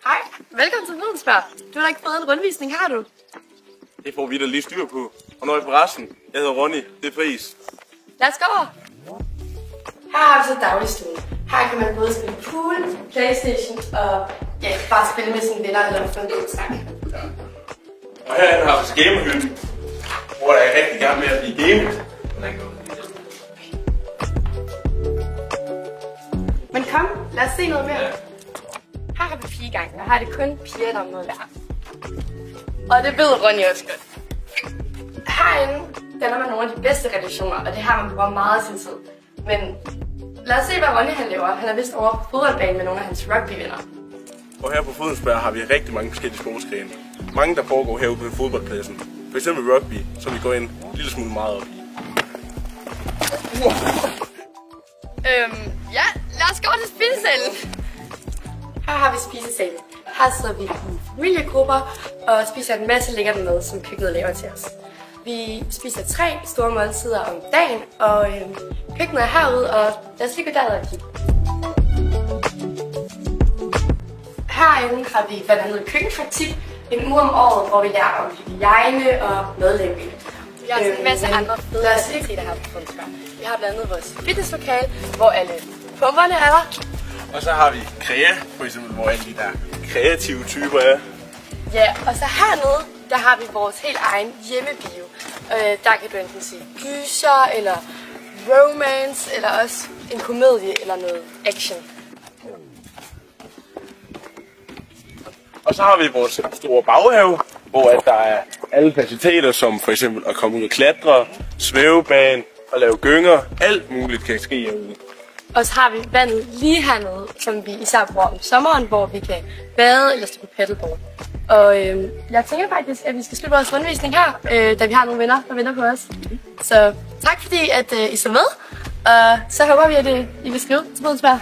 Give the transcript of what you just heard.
Hej, velkommen til Fredensberg. Du har da ikke fået en rundvisning, har du? Det får vi da lige styr på. Og når I på resten, jeg hedder Ronny, det er Friis. Lad os gå over. Her har vi så dagligstuen. Her kan man både spille pool, Playstation og bare spille med sine venner eller få en god snak. Ja. Og her har vi gamerhylden, hvor der er rigtig gerne med at blive gamet. Men kom, lad os se noget mere. Ja. Her har vi pigegang, og her er det kun piger, der er noget værd. Og det ved Ronny også godt. Herinde danner man nogle af de bedste relationer, og det har man brugt meget af sin tid. Men lad os se, hvad Ronny han laver. Han er vist over på fodboldbanen med nogle af hans rugbyvenner. Og her på Fredensberg har vi rigtig mange forskellige sportsgrene. Mange, der foregår herude på fodboldpladsen. For eksempel rugby, som vi går ind en lille smule meget op i. Ja, lad os gå til spisesalen. Her har vi spisesalen. Her sidder vi i familiegrupper og spiser en masse lækkert mad, som køkkenet laver til os. Vi spiser 3 store måltider om dagen, og køkkenet er herude, og lad os lige gå derud og kigge. Herinde har vi blandt andet køkkenpraktik, en uge om året, hvor vi lærer om hygiejne og madlavning. Vi har en masse andre fede aktiviteter her på Fredensberg. Vi har blandt andet vores fitnesslokale, hvor alle pumperne er der. Og så har vi Krea, for eksempel, hvor alle de der kreative typer er. Ja, og så hernede, der har vi vores helt egen hjemmebio. Der kan du enten se gyser, eller romance, eller også en komedie, eller noget action. Og så har vi vores store baghave, hvor der er alle faciliteter, som for eksempel at komme ud og klatre, svævebane og lave gynger. Alt muligt kan ske herude. Og så har vi vandet lige hernede, som vi især bruger om sommeren, hvor vi kan bade eller stå på paddleboard. Og jeg tænker faktisk, at vi skal slutte vores rundvisning her, da vi har nogle venner, der venter på os. Så tak fordi, at I så med, og så håber vi, at I vil skrive til Fredensberg.